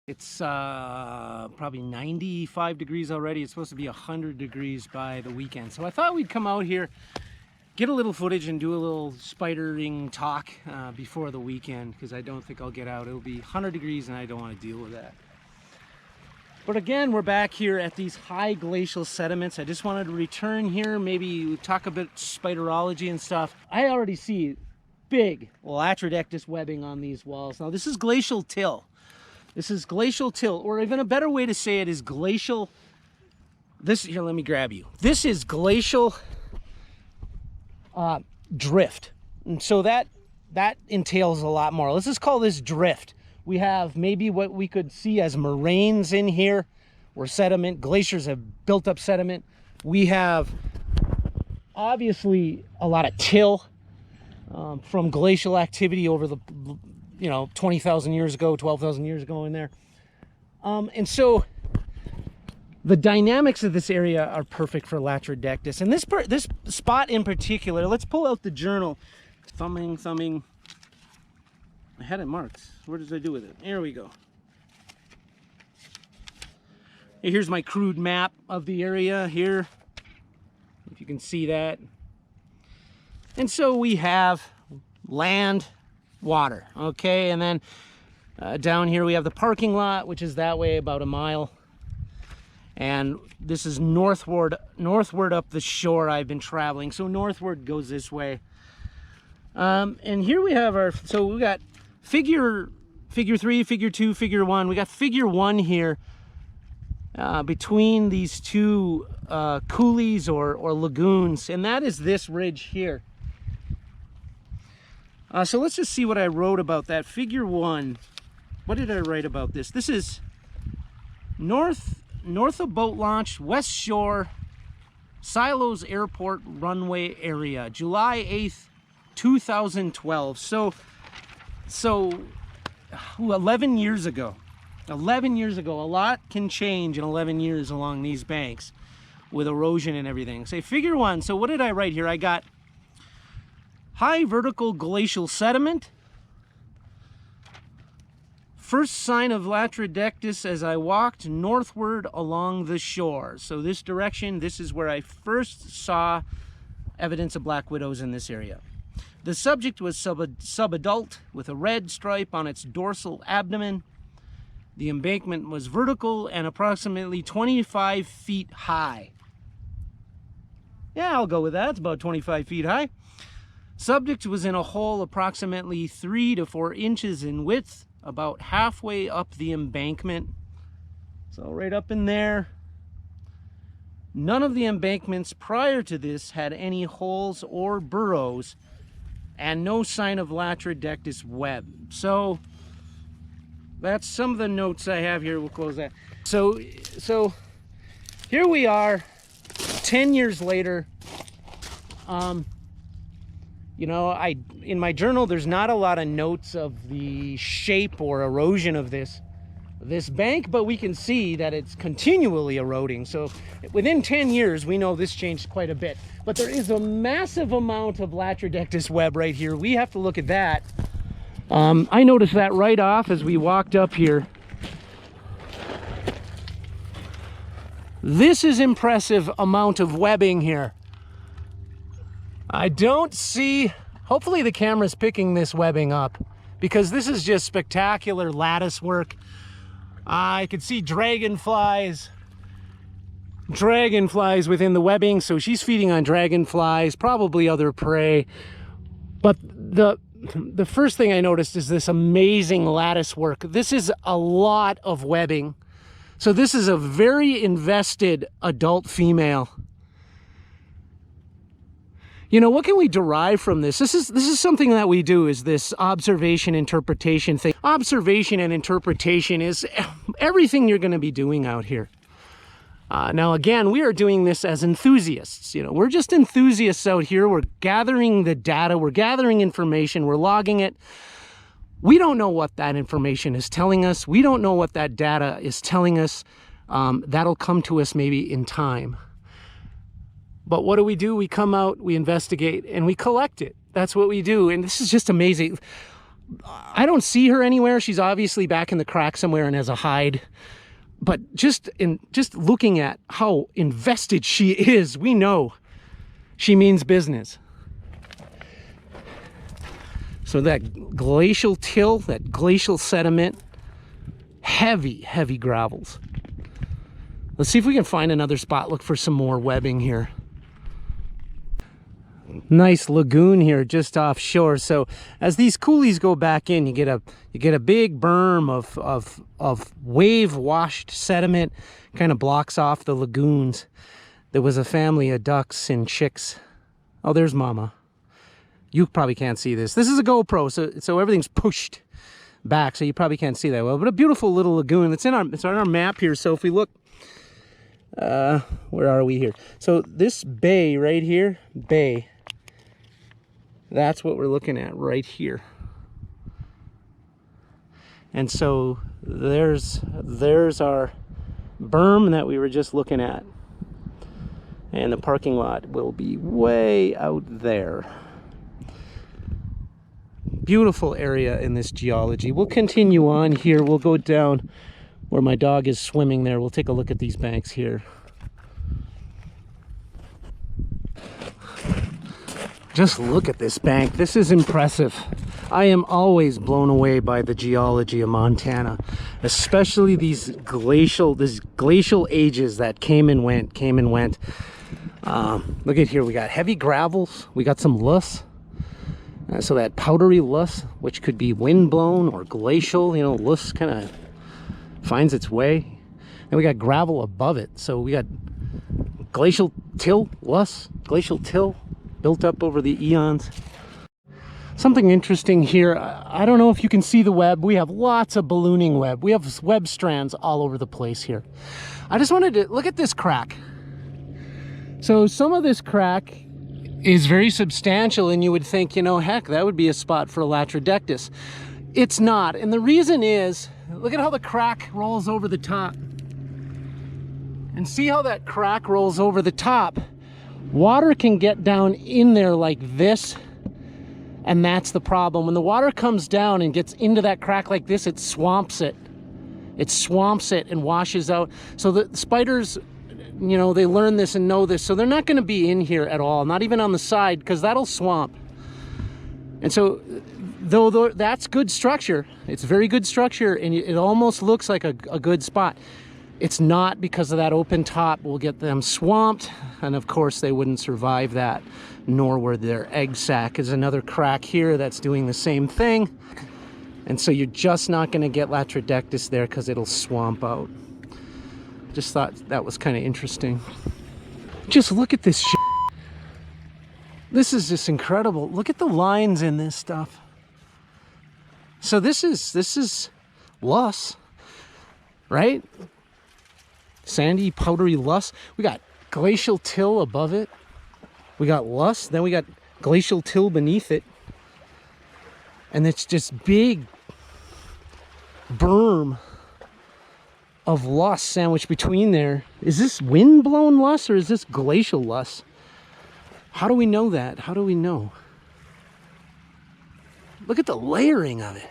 It's probably 95 degrees already. It's supposed to be 100 degrees by the weekend. So I thought we'd come out here, get a little footage and do a little spidering talk before the weekend, because I don't think I'll get out. It'll be 100 degrees and I don't want to deal with that. But again, we're back here at these high glacial sediments. I just wanted to return here, maybe talk a bit spiderology and stuff. I already see big Latrodectus webbing on these walls. Now this is glacial till. This is glacial till, or even a better way to say it is glacial. Here, let me grab you. This is glacial drift. And so that entails a lot more. Let's just call this drift. We have maybe what we could see as moraines in here, where glaciers have built up sediment. We have obviously a lot of till from glacial activity over the 20,000 years ago, 12,000 years ago in there. And so the dynamics of this area are perfect for Latrodectus. And this spot in particular, let's pull out the journal. Thumbing. I had it marked. Where did I do with it? Here we go. Here's my crude map of the area here, if you can see that. And so we have land, water, okay, and then down here we have the parking lot, which is that way about a mile, and this is northward up the shore I've been traveling. So northward goes this way, and here we have so we got figure 3, figure 2, figure 1. We got figure 1 here between these two coulees or lagoons, and that is this ridge here. So let's just see what I wrote about that. Figure 1. What did I write about this? This is north of boat launch, west shore, Silos Airport runway area, July 8th, 2012. So 11 years ago. 11 years ago. A lot can change in 11 years along these banks with erosion and everything. Say figure 1. So what did I write here? I got high vertical glacial sediment. First sign of Latrodectus as I walked northward along the shore. So this direction, this is where I first saw evidence of black widows in this area. The subject was subadult with a red stripe on its dorsal abdomen. The embankment was vertical and approximately 25 feet high. Yeah, I'll go with that. It's about 25 feet high. Subject was in a hole approximately 3 to 4 inches in width, about halfway up the embankment. So right up in there. None of the embankments prior to this had any holes or burrows, and no sign of Latrodectus web. So that's some of the notes I have here. We'll close that. So here we are 10 years later. In my journal, there's not a lot of notes of the shape or erosion of this bank, but we can see that it's continually eroding. So within 10 years, we know this changed quite a bit. But there is a massive amount of Latrodectus web right here. We have to look at that. I noticed that right off as we walked up here. This is impressive amount of webbing here. I don't see, hopefully the camera's picking this webbing up, because this is just spectacular lattice work. I could see dragonflies within the webbing, so she's feeding on dragonflies, probably other prey. But the first thing I noticed is this amazing lattice work. This is a lot of webbing. So this is a very invested adult female. What can we derive from this? This is something that we do, is this observation interpretation thing. Observation and interpretation is everything you're going to be doing out here. Now again, we are doing this as enthusiasts. We're just enthusiasts out here. We're gathering the data, we're gathering information, we're logging it. We don't know what that information is telling us. We don't know what that data is telling us. That'll come to us maybe in time. But what do? We come out, we investigate, and we collect it. That's what we do. And this is just amazing. I don't see her anywhere. She's obviously back in the crack somewhere and has a hide. But just looking at how invested she is, we know she means business. So that glacial till, that glacial sediment, heavy, heavy gravels. Let's see if we can find another spot. Look for some more webbing here. Nice lagoon here just offshore. So as these coulees go back in, you get a big berm of wave washed sediment, kind of blocks off the lagoons. There was a family of ducks and chicks. Oh, there's mama. You probably can't see this. This is a GoPro, so everything's pushed back, so you probably can't see that well. But a beautiful little lagoon. It's on our map here. So if we look, where are we here? So this bay right here, that's what we're looking at right here. And so there's our berm that we were just looking at. And the parking lot will be way out there. Beautiful area in this geology. We'll continue on here. We'll go down where my dog is swimming there. We'll take a look at these banks here. Just look at this bank. This is impressive. I am always blown away by the geology of Montana, especially these glacial ages that came and went. Look at here, we got heavy gravels, we got some loess. So that powdery loess, which could be wind blown or glacial, you know, loess kind of finds its way. And we got gravel above it. So we got glacial till, loess, glacial till built up over the eons. Something interesting here, I don't know if you can see the web. We have lots of ballooning web. We have web strands all over the place here. I just wanted to look at this crack. So some of this crack is very substantial, and you would think, you know, heck, that would be a spot for a Latrodectus. It's not, and the reason is, look at how the crack rolls over the top. And see how that crack rolls over the top. Water can get down in there like this, and that's the problem. When the water comes down and gets into that crack like this, it swamps it. It swamps it and washes out. So the spiders, you know, they learn this and know this, so they're not going to be in here at all, not even on the side, because that'll swamp. And so though that's good structure, it's very good structure, and it almost looks like a good spot. It's not, because of that open top will get them swamped, and of course they wouldn't survive that, nor would their egg sac. Is another crack here that's doing the same thing. And so you're just not going to get Latrodectus there because it'll swamp out. Just thought that was kind of interesting. Just look at this shit. This is just incredible. Look at the lines in this stuff. So this is loess, right? Sandy, powdery loess. We got glacial till above it. We got loess. Then we got glacial till beneath it. And it's just big berm of loess sandwiched between there. Is this wind-blown loess or is this glacial loess? How do we know that? How do we know? Look at the layering of it.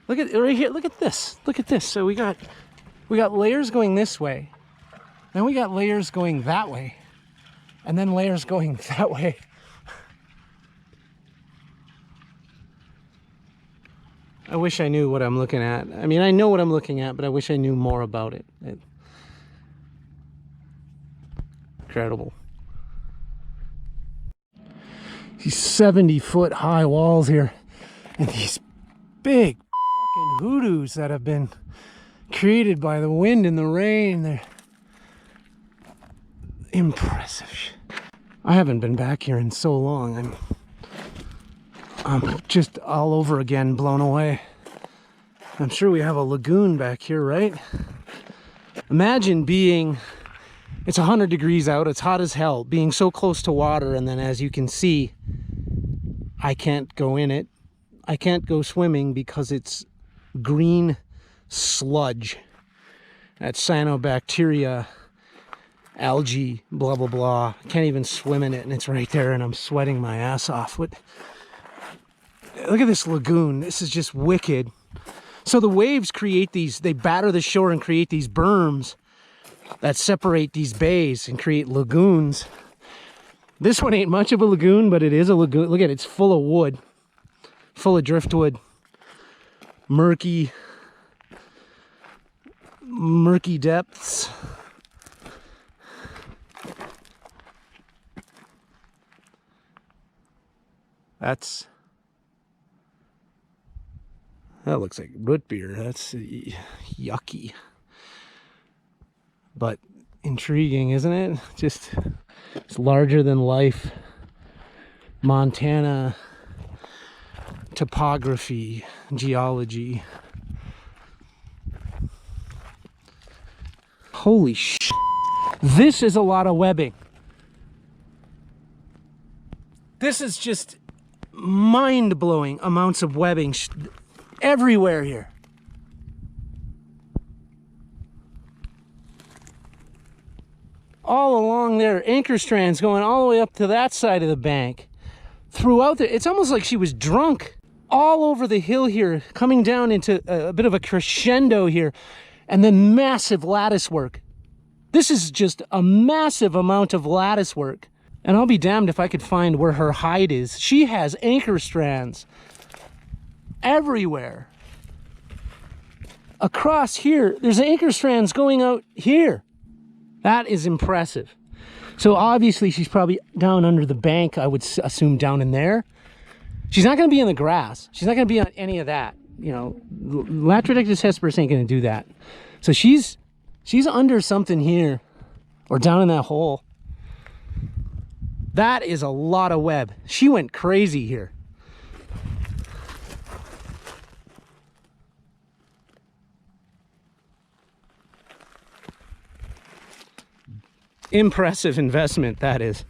Look at right here. Look at this. Look at this. So we got layers going this way. Then we got layers going that way. And then layers going that way. I wish I knew what I'm looking at. I mean, I know what I'm looking at, but I wish I knew more about it. Incredible. These 70-foot high walls here. And these big fucking hoodoos that have been created by the wind and the rain. They're impressive. I haven't been back here in so long. I'm just all over again, blown away. I'm sure we have a lagoon back here, right? Imagine being, it's 100 degrees out, it's hot as hell, being so close to water, and then as you can see, I can't go in it. I can't go swimming because it's green sludge. That cyanobacteria algae, blah, blah, blah. Can't even swim in it, and it's right there, and I'm sweating my ass off. What? Look at this lagoon. This is just wicked. So the waves create these, they batter the shore and create these berms that separate these bays and create lagoons. This one ain't much of a lagoon, but it is a lagoon. Look at it, it's full of wood, full of driftwood, murky depths. That looks like root beer. That's yucky. But intriguing, isn't it? Just, it's larger than life. Montana topography, geology. Holy shit. This is a lot of webbing. This is just mind-blowing amounts of webbing everywhere here. All along there, anchor strands going all the way up to that side of the bank. Throughout there, it's almost like she was drunk. All over the hill here, coming down into a bit of a crescendo here, and then massive lattice work. This is just a massive amount of lattice work. And I'll be damned if I could find where her hide is. She has anchor strands everywhere. Across here, there's anchor strands going out here. That is impressive. So obviously she's probably down under the bank, I would assume down in there. She's not going to be in the grass. She's not going to be on any of that. You know, Latrodectus hesperus ain't going to do that. So she's under something here or down in that hole. That is a lot of web. She went crazy here. Impressive investment, that is.